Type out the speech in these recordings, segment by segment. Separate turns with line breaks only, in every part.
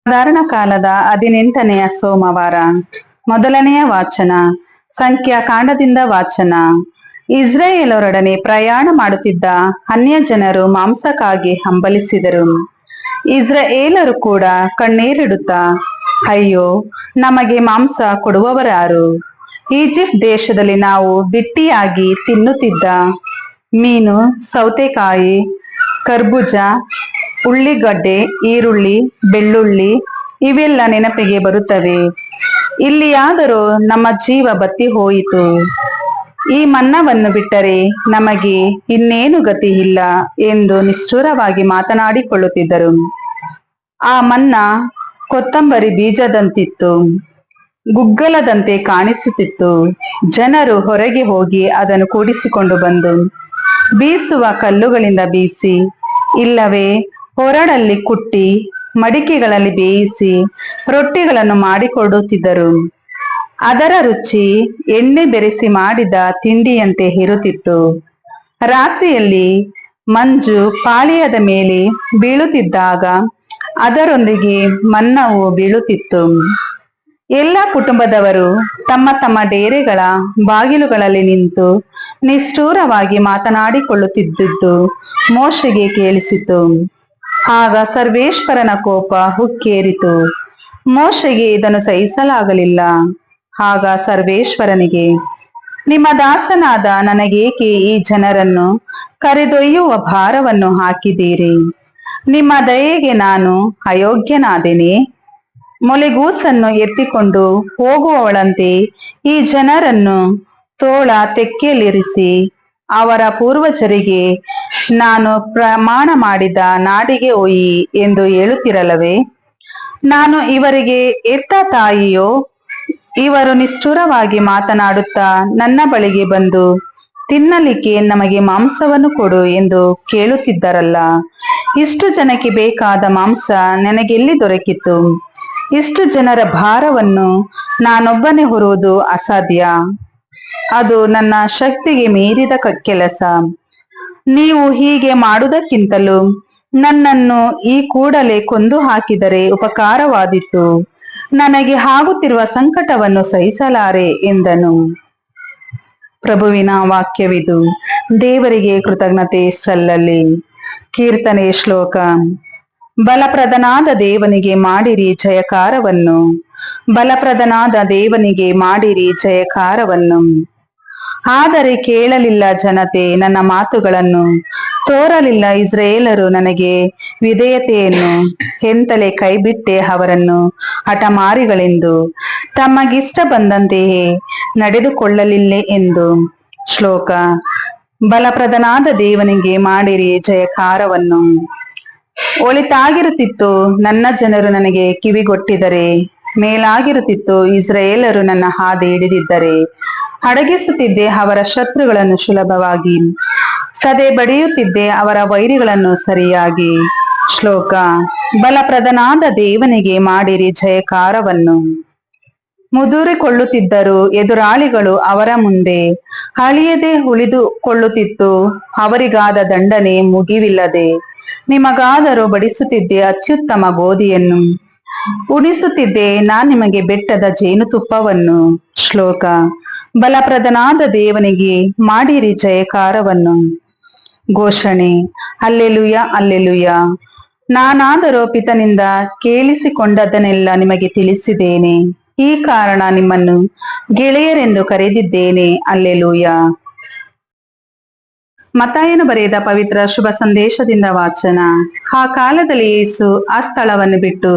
ಸಾಧಾರಣ ಕಾಲದ 18ನೆಯ ಸೋಮವಾರ. ಮೊದಲನೆಯ ವಾಚನ ಸಂಖ್ಯಾಕಾಂಡದಿಂದ ವಾಚನ. ಇಸ್ರಾಯೇಲರೊಡನೆ ಪ್ರಯಾಣ ಮಾಡುತ್ತಿದ್ದ ಅನ್ಯ ಜನರು ಮಾಂಸಕ್ಕಾಗಿ ಹಂಬಲಿಸಿದರು. ಇಸ್ರಾಯೇಲರು ಕೂಡ ಕಣ್ಣೀರಿಡುತ್ತಾ, ಅಯ್ಯೋ, ನಮಗೆ ಮಾಂಸ ಕೊಡುವವರಾರು? ಈಜಿಪ್ಟ್ ದೇಶದಲ್ಲಿ ನಾವು ಬಿಟ್ಟಿಯಾಗಿ ತಿನ್ನುತ್ತಿದ್ದ ಮೀನು, ಸೌತೆಕಾಯಿ, ಕರ್ಬೂಜ, ಉಳ್ಳಿಗಡ್ಡೆ, ಈರುಳ್ಳಿ, ಬೆಳ್ಳುಳ್ಳಿ ಇವೆಲ್ಲ ನೆನಪಿಗೆ ಬರುತ್ತವೆ. ಇಲ್ಲಿಯಾದರೂ ನಮ್ಮ ಜೀವ ಬತ್ತಿ ಹೋಯಿತು. ಈ ಮನ್ನವನ್ನು ಬಿಟ್ಟರೆ ನಮಗೆ ಇನ್ನೇನು ಗತಿ ಇಲ್ಲ ಎಂದು ನಿಷ್ಠುರವಾಗಿ ಮಾತನಾಡಿಕೊಳ್ಳುತ್ತಿದ್ದರು. ಆ ಮನ್ನ ಕೊತ್ತಂಬರಿ ಬೀಜದಂತಿತ್ತು, ಗುಗ್ಗಲದಂತೆ ಕಾಣಿಸುತ್ತಿತ್ತು. ಜನರು ಹೊರಗೆ ಹೋಗಿ ಅದನ್ನು ಕೂಡಿಸಿಕೊಂಡು ಬಂದು ಬೀಸುವ ಕಲ್ಲುಗಳಿಂದ ಬೀಸಿ, ಇಲ್ಲವೇ ಹೊರಡಲ್ಲಿ ಕುಟ್ಟಿ, ಮಡಿಕೆಗಳಲ್ಲಿ ಬೇಯಿಸಿ ರೊಟ್ಟಿಗಳನ್ನು ಮಾಡಿಕೊಡುತ್ತಿದ್ದರು. ಅದರ ರುಚಿ ಎಣ್ಣೆ ಬೆರೆಸಿ ಮಾಡಿದ ತಿಂಡಿಯಂತೆ ಇರುತ್ತಿತ್ತು. ರಾತ್ರಿಯಲ್ಲಿ ಮಂಜು ಪಾಳೆಯದ ಮೇಲೆ ಬೀಳುತ್ತಿದ್ದಾಗ ಅದರೊಂದಿಗೆ ಮನ್ನವು ಬೀಳುತ್ತಿತ್ತು. ಎಲ್ಲ ಕುಟುಂಬದವರು ತಮ್ಮ ತಮ್ಮ ಡೇರೆಗಳ ಬಾಗಿಲುಗಳಲ್ಲಿ ನಿಂತು ನಿಷ್ಠುರವಾಗಿ ಮಾತನಾಡಿಕೊಳ್ಳುತ್ತಿದ್ದುದು ಮೋಶೆಗೆ ಕೇಳಿಸಿತು. ಆಗ ಸರ್ವೇಶ್ವರನ ಕೋಪ ಹುಕ್ಕೇರಿತು. ಮೋಶೆಗೆ ಇದನ್ನು ಸಹಿಸಲಾಗಲಿಲ್ಲ. ಆಗ ಸರ್ವೇಶ್ವರನಿಗೆ, ನಿಮ್ಮ ದಾಸನಾದ ನನಗೇಕೆ ಈ ಜನರನ್ನು ಕರೆದೊಯ್ಯುವ ಭಾರವನ್ನು ಹಾಕಿದ್ದೀರಿ? ನಿಮ್ಮ ದಯೆಗೆ ನಾನು ಅಯೋಗ್ಯನಾದೆನೆ? ಮೊಲೆಗೂಸನ್ನು ಎತ್ತಿಕೊಂಡು ಹೋಗುವವಳಂತೆ ಈ ಜನರನ್ನು ತೋಳ ತೆಕ್ಕೆಯಲ್ಲಿರಿಸಿ ಅವರ ಪೂರ್ವಜರಿಗೆ ನಾನು ಪ್ರಮಾಣ ಮಾಡಿದ ನಾಡಿಗೆ ಒಯ್ಯಿ ಎಂದು ಹೇಳುತ್ತಿರಲವೇ? ನಾನು ಇವರಿಗೆ ಎತ್ತ ತಾಯಿಯೋ? ಇವರು ನಿಷ್ಠುರವಾಗಿ ಮಾತನಾಡುತ್ತಾ ನನ್ನ ಬಳಿಗೆ ಬಂದು, ತಿನ್ನಲಿಕ್ಕೆ ನಮಗೆ ಮಾಂಸವನ್ನು ಕೊಡು ಎಂದು ಕೇಳುತ್ತಿದ್ದರಲ್ಲ. ಇಷ್ಟು ಜನಕ್ಕೆ ಬೇಕಾದ ಮಾಂಸ ನನಗೆಲ್ಲಿ ದೊರಕಿತು? ಇಷ್ಟು ಜನರ ಭಾರವನ್ನು ನಾನೊಬ್ಬನೇ ಹೊರುವುದು ಅಸಾಧ್ಯ. ಅದು ನನ್ನ ಶಕ್ತಿಗೆ ಮೀರಿದ ಕೆಲಸ. ನೀವು ಹೀಗೆ ಮಾಡುವುದಕ್ಕಿಂತಲೂ ನನ್ನನ್ನು ಈ ಕೂಡಲೇ ಕೊಂದು ಹಾಕಿದರೆ ಉಪಕಾರವಾದೀತು. ನನಗೆ ಆಗುತ್ತಿರುವ ಸಂಕಟವನ್ನು ಸಹಿಸಲಾರೆ ಎಂದನು. ಪ್ರಭುವಿನ ವಾಕ್ಯವಿದು. ದೇವರಿಗೆ ಕೃತಜ್ಞತೆ ಸಲ್ಲಲಿ. ಕೀರ್ತನೆ ಶ್ಲೋಕ. ಬಲಪ್ರದನಾದ ದೇವನಿಗೆ ಮಾಡಿರಿ ಜಯಕಾರವನ್ನು. ಬಲಪ್ರದನಾದ ದೇವನಿಗೆ ಮಾಡಿರಿ ಜಯಕಾರವನ್ನು. ಆದರೆ ಕೇಳಲಿಲ್ಲ ಜನತೆ ನನ್ನ ಮಾತುಗಳನ್ನು, ತೋರಲಿಲ್ಲ ಇಸ್ರಾಯೇಲರು ನನಗೆ ವಿಧೇಯತೆಯನ್ನು. ಎಂತಲೇ ಕೈಬಿಟ್ಟೆ ಅವರನ್ನು ಹಠಮಾರಿಗಳೆಂದು, ತಮಗಿಷ್ಟ ಬಂದಂತೆಯೇ ನಡೆದುಕೊಳ್ಳಲಿಲ್ಲ ಎಂದು. ಶ್ಲೋಕ. ಬಲಪ್ರದನಾದ ದೇವನಿಗೆ ಮಾಡಿರಿ ಜಯಕಾರವನ್ನು. ಒಳಿತಾಗಿರುತ್ತಿತ್ತು ನನ್ನ ಜನರು ನನಗೆ ಕಿವಿಗೊಟ್ಟಿದರೆ, ಮೇಲಾಗಿರುತ್ತಿತ್ತು ಇಸ್ರಾಯೇಲರು ನನ್ನ ಹಾದಿ ಹಿಡಿದಿದ್ದರೆ. ಅಡಗಿಸುತ್ತಿದ್ದೆ ಅವರ ಶತ್ರುಗಳನ್ನು ಸುಲಭವಾಗಿ, ಸದೆ ಬಡಿಯುತ್ತಿದ್ದೆ ಅವರ ವೈರಿಗಳನ್ನು ಸರಿಯಾಗಿ. ಶ್ಲೋಕ. ಬಲಪ್ರದನಾದ ದೇವನಿಗೆ ಮಾಡಿರಿ ಜಯಕಾರವನ್ನು. ಮುದುರಿಕೊಳ್ಳುತ್ತಿದ್ದರು ಎದುರಾಳಿಗಳು ಅವರ ಮುಂದೆ, ಅಳಿಯದೆ ಉಳಿದುಕೊಳ್ಳುತ್ತಿತ್ತು ಅವರಿಗಾದ ದಂಡನೆ ಮುಗಿವಿಲ್ಲದೆ. ನಿಮಗಾದರೂ ಬಡಿಸುತ್ತಿದ್ದೆ ಅತ್ಯುತ್ತಮ ಗೋಧಿಯನ್ನು, ಉಣಿಸುತ್ತಿದ್ದೆ ನಿಮಗೆ ಬೆಟ್ಟದ ಜೇನುತುಪ್ಪವನ್ನು. ಶ್ಲೋಕ. ಬಲಪ್ರದನಾದ ದೇವನಿಗೆ ಮಾಡಿರಿ ಜಯಕಾರವನ್ನು. ಘೋಷಣೆ. ಅಲ್ಲೆಲುಯ, ಅಲ್ಲೆಲುಯ. ನಾನಾದರೂ ಪಿತನಿಂದ ಕೇಳಿಸಿಕೊಂಡದ್ದನ್ನೆಲ್ಲ ನಿಮಗೆ ತಿಳಿಸಿದ್ದೇನೆ. ಈ ಕಾರಣ ನಿಮ್ಮನ್ನು ಗೆಳೆಯರೆಂದು ಕರೆದಿದ್ದೇನೆ. ಅಲ್ಲೆಲುಯ. ಮತ್ತಾಯನು ಬರೆದ ಪವಿತ್ರ ಶುಭ ಸಂದೇಶದಿಂದ ವಾಚನ. ಆ ಕಾಲದಲ್ಲಿ ಯೇಸು ಆ ಸ್ಥಳವನ್ನು ಬಿಟ್ಟು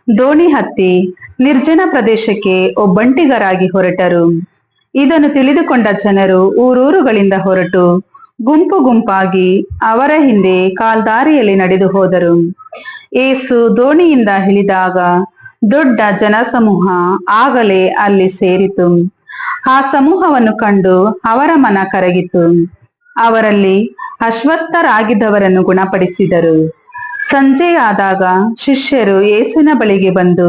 ದೋಣಿ ಹತ್ತಿ ನಿರ್ಜನ ಪ್ರದೇಶಕ್ಕೆ ಒಬ್ಬಂಟಿಗರಾಗಿ ಹೊರಟರು. ಇದನ್ನು ತಿಳಿದುಕೊಂಡ ಜನರು ಊರೂರುಗಳಿಂದ ಹೊರಟು ಗುಂಪು ಗುಂಪಾಗಿ ಅವರ ಹಿಂದೆ ಕಾಲ್ದಾರಿಯಲ್ಲಿ ನಡೆದು ಹೋದರು. ಯೇಸು ದೋಣಿಯಿಂದ ಇಳಿದಾಗ ದೊಡ್ಡ ಜನಸಮೂಹ ಆಗಲೇ ಅಲ್ಲಿ ಸೇರಿತು. ಆ ಸಮೂಹವನ್ನು ಕಂಡು ಅವರ ಮನ ಕರಗಿತು. ಅವರಲ್ಲಿ ಅಸ್ವಸ್ಥರಾಗಿದ್ದವರನ್ನು ಗುಣಪಡಿಸಿದರು. ಸಂಜೆಯಾದಾಗ ಶಿಷ್ಯರು ಯೇಸುವಿನ ಬಳಿಗೆ ಬಂದು,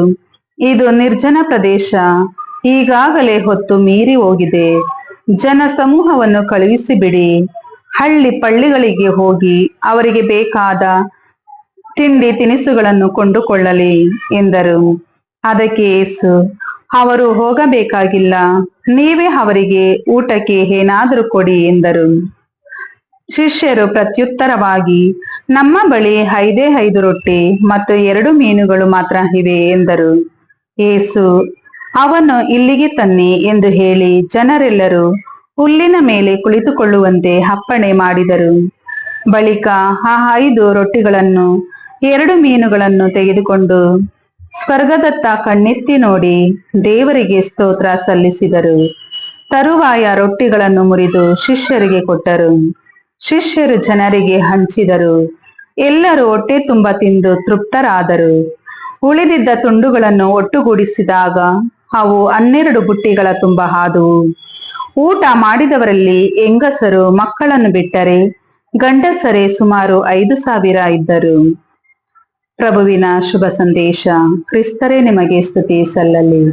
ಇದು ನಿರ್ಜನ ಪ್ರದೇಶ, ಈಗಾಗಲೇ ಹೊತ್ತು ಮೀರಿ ಹೋಗಿದೆ. ಜನ ಸಮೂಹವನ್ನು ಕಳುಹಿಸಿಬಿಡಿ. ಹಳ್ಳಿ ಪಳ್ಳಿಗಳಿಗೆ ಹೋಗಿ ಅವರಿಗೆ ಬೇಕಾದ ತಿಂಡಿ ತಿನಿಸುಗಳನ್ನು ಕೊಂಡುಕೊಳ್ಳಲಿ ಎಂದರು. ಅದಕ್ಕೆ ಯೇಸು, ಅವರು ಹೋಗಬೇಕಾಗಿಲ್ಲ, ನೀವೇ ಅವರಿಗೆ ಊಟಕ್ಕೆ ಏನಾದರೂ ಕೊಡಿ ಎಂದರು. ಶಿಷ್ಯರು ಪ್ರತ್ಯುತ್ತರವಾಗಿ, ನಮ್ಮ ಬಳಿ 5 ರೊಟ್ಟಿ ಮತ್ತು 2 ಮೀನುಗಳು ಮಾತ್ರ ಇವೆ ಎಂದರು. ಯೇಸು, ಅವನ್ನು ಇಲ್ಲಿಗೆ ತನ್ನಿ ಎಂದು ಹೇಳಿ ಜನರೆಲ್ಲರೂ ಹುಲ್ಲಿನ ಮೇಲೆ ಕುಳಿತುಕೊಳ್ಳುವಂತೆ ಅಪ್ಪಣೆ ಮಾಡಿದರು. ಬಳಿಕ ಆ 5 ರೊಟ್ಟಿಗಳನ್ನು 2 ಮೀನುಗಳನ್ನು ತೆಗೆದುಕೊಂಡು ಸ್ವರ್ಗದತ್ತ ಕಣ್ಣೆತ್ತಿ ನೋಡಿ ದೇವರಿಗೆ ಸ್ತೋತ್ರ ಸಲ್ಲಿಸಿದರು. ತರುವಾಯ ರೊಟ್ಟಿಗಳನ್ನು ಮುರಿದು ಶಿಷ್ಯರಿಗೆ ಕೊಟ್ಟರು. ಶಿಷ್ಯರು ಜನರಿಗೆ ಹಂಚಿದರು. ಎಲ್ಲರೂ ಹೊಟ್ಟೆ ತುಂಬ ತಿಂದು ತೃಪ್ತರಾದರು. ಉಳಿದಿದ್ದ ತುಂಡುಗಳನ್ನು ಒಟ್ಟುಗೂಡಿಸಿದಾಗ ಅವು 12 ಬುಟ್ಟಿಗಳ ತುಂಬ ಆದುವು. ಊಟ ಮಾಡಿದವರಲ್ಲಿ ಹೆಂಗಸರು ಮಕ್ಕಳನ್ನು ಬಿಟ್ಟರೆ ಗಂಡಸರೇ ಸುಮಾರು 5,000 ಇದ್ದರು. ಪ್ರಭುವಿನ ಶುಭ ಸಂದೇಶ. ಕ್ರಿಸ್ತರೇ ನಿಮಗೆ ಸ್ತುತಿ ಸಲ್ಲಲಿ.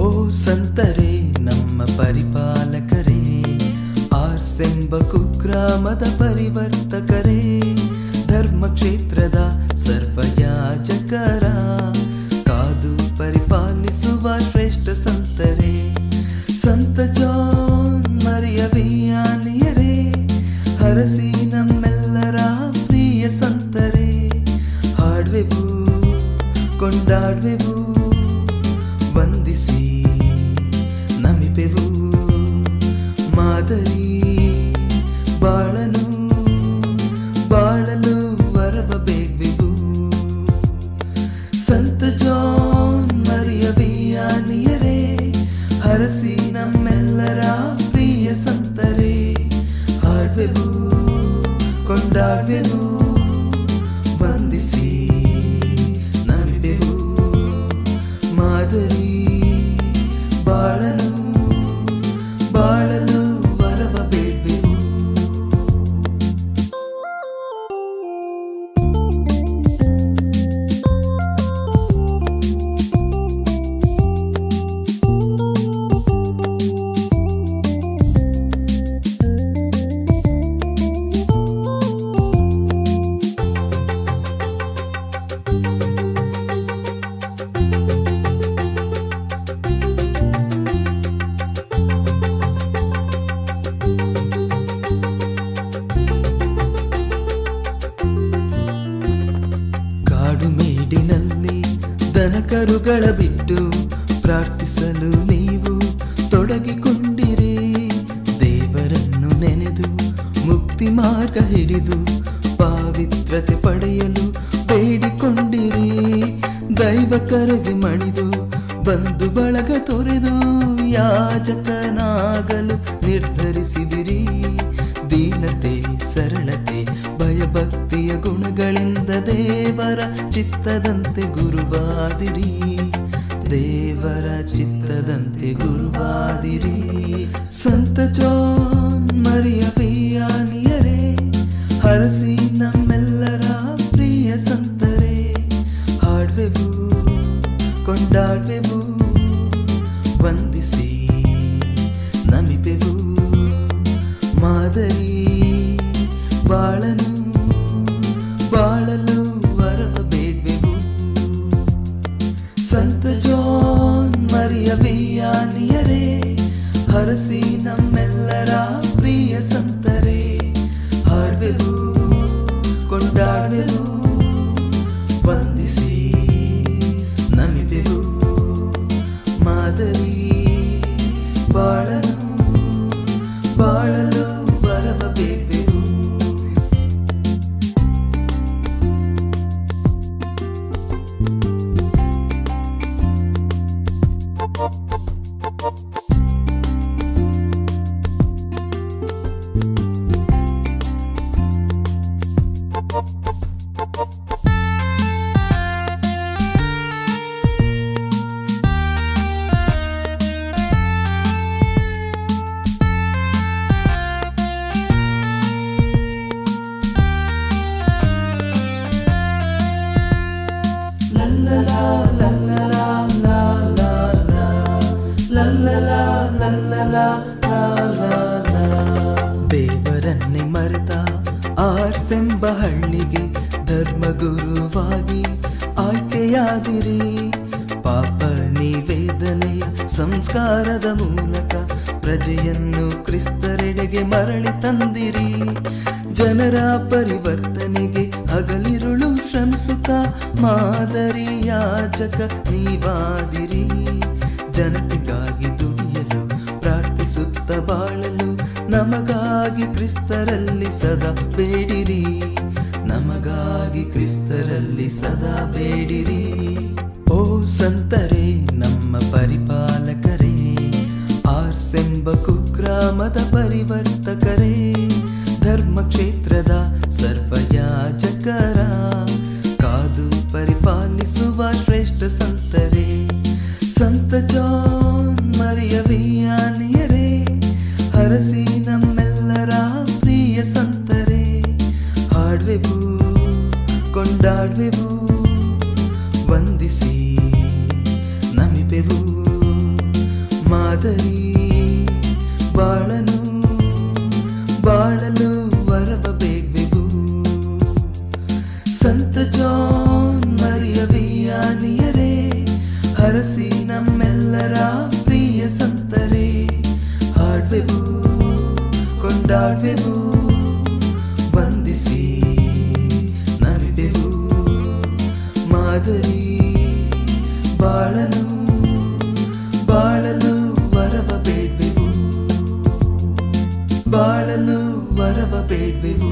ಓ ಸಂತರೇ, ನಮ್ಮ ಪರಿಪಾಲಕರೇ, ಆರ್ಸೆಂಬ ಕುಗ್ರಾಮದ ಪರಿವರ್ತಕರೇ, ಧರ್ಮಕ್ಷೇತ್ರದ ಸರ್ವಯಾಜಕರ ಕಾದು ಪರಿಪಾಲಿಸುವ ಶ್ರೇಷ್ಠ ಸಂತರೇ, ಸಂತ ಜಾನ್ ಮರಿಯ ವಿಯಾನಿಯರೇ, ಹರಸಿ ನಮ್ಮೆಲ್ಲರ ಪ್ರಿಯ ಸಂತರೇ, ಹಾಡುವೆವು ಕೊಂಡಾಡುವೆವು, ವಂದಿಸಿ ನಮಿಪೆವು, ಮಾದರಿ ಬಾಳನು ಬಾಳಲು ವರವ ಬೇಡ್ವೆವು. ಸಂತ ಜಾನ್ ಮರಿಯ ವಿಯಾನಿಯರೇ, ಹರಸಿ ನಮ್ಮೆಲ್ಲರ ಪ್ರಿಯ ಸಂತರೇ, ಹಾಡುವೆವು ಕೊಂಡಾಡುವೆವು, ವಂದಿಸಿ ನಮಿಪೆವು, ಮಾದರಿ ಬಾಳನು ಬಾಳಲು ವರವ ಬೇಡ್ವೆವು. ಕಾಡುಮೇಡಿನಲ್ಲಿ ದನಕರುಗಳ ಬಿಟ್ಟು ಪ್ರಾರ್ಥಿಸಲು ನೀವು ತೊಡಗಿಕೊಂಡಿರಿ. ದೇವರನ್ನು ನೆನೆದು ಮುಕ್ತಿ ಮಾರ್ಗ ಹಿಡಿದು ಪಾವಿತ್ರತೆ ಪಡೆಯಲು ಬೇಡಿಕೊಂಡಿರಿ. ದೈವಕರಿಗೆ ಮಣಿದು ಬಂಧು ಬಳಗ ತೊರೆದು ಯಾಜಕನಾಗಲು ನಿರ್ಧರಿಸಿದಿರಿ. ದೀನತೆ, ಸರಳತೆ, ಭಯಭಕ್ತಿಯ ಗುಣಗಳಿಂದ ದೇವರ ಚಿತ್ತದಂತೆ ಗುರುವಾದಿರಿ. ದೇವರ ಚಿತ್ತದಂತೆ ಗುರುವಾದಿರಿ. ಸಂತ ಜಾನ್ ಮರಿಯ ವಿಯಾನಿಯರೇ, ಹರಸಿ ನಮ್ಮೆಲ್ಲರ ಪ್ರಿಯ ಸಂತರೇ, ಹಾಡುವೆವು ಕೊಂಡಾಡುವೆವು, ವಂದಿಸಿ ನಮಿಪೆವು, ಮಾದರಿ ಬಾಳನು ಬಾಳಲು ವರವ ಬೇಡ್ವೆವು. ಸಂತ ಜಾನ್ ಮರಿಯ ವಿಯಾನಿಯರೇ, ಹರಸಿ ನಮ್ಮೆಲ್ಲರ ಪ್ರಿಯ ಸಂತರೇ, ಹಾಡುವೆವು ಕೊಂಡಾಡುವೆವು, ವಂದಿಸಿ ನಮಿಪೆವು, ಮಾದರಿ ಬಾಳನು ಬಾಳಲು ವರವ ಬೇಡ್ವೆವು. ಆರ್ಸೆಂಬ ಹಳ್ಳಿಗೆ ಧರ್ಮಗುರುವಾಗಿ ಆಯ್ಕೆಯಾದಿರಿ. ಪಾಪ ನಿವೇದನೆಯ ಸಂಸ್ಕಾರದ ಮೂಲಕ ಪ್ರಜೆಯನ್ನು ಕ್ರಿಸ್ತರೆಡೆಗೆ ಮರಳಿ ತಂದಿರಿ. ಜನರ ಪರಿವರ್ತನೆಗೆ ಹಗಲಿರುಳು ಶ್ರಮಿಸುತ್ತಾ ಮಾದರಿ ಯಾಜಕ ನೀವಾದಿರಿ. ಜನತೆಗಾಗಿ ದುಡಿಯಲು ಪ್ರಾರ್ಥಿಸುತ್ತ ಬಾಳಲು ನಮಗಾಗಿ ಕ್ರಿಸ್ತರಲ್ಲಿ ಸದಾ ಬೇಡಿರಿ. ನಮಗಾಗಿ ಕ್ರಿಸ್ತರಲ್ಲಿ ಸದಾ ಬೇಡಿರಿ. ಓ ಸಂತರೇ, ನಮ್ಮ ಪರಿಪಾಲಕರೇ, ಆರ್ಸೆಂಬ ಕುಗ್ರಾಮದ ಪರಿವರ್ತಕರೇ, ಧರ್ಮಕ್ಷೇತ್ರದ ಸರ್ವಯಾಜಕರ ಕಾದು ಪರಿಪಾಲಿಸುವ ಶ್ರೇಷ್ಠ ಸಂತರೇ, ಸಂತ ಜಾನ್ ಮರಿಯ ವಿಯಾನಿಯರೇ, ಹರಸಿ ನಮ್ಮೆಲ್ಲರ ಪ್ರಿಯ ಸಂತರೇ, ಹಾಡುವೆವು ಕೊಂಡಾಡುವೆವು ವಂದಿಸಿ ನಮಿಪೆವು. ಮಾದರಿ ಬಾಳಲು ವರವ ಬೇಡ್ವೆವು. ಸಂತ ಜಾನ್ ಮರಿಯ ವಿಯಾನಿಯರೇ, ಹರಸಿ ನಮ್ಮೆಲ್ಲರ ಪ್ರಿಯ ಸಂತರೇ, ಹಾಡುವೆವು ಕೊಂಡಾಡುವೆವು ವಂದಿಸಿ ನಮಿಪೆವು. ಮಾದರಿ ಬಾಳಲು ವರವ ಬೇಡ್ವೆವು. ಬಾಳಲು ವರವ ಬೇಡ್ವೆವು.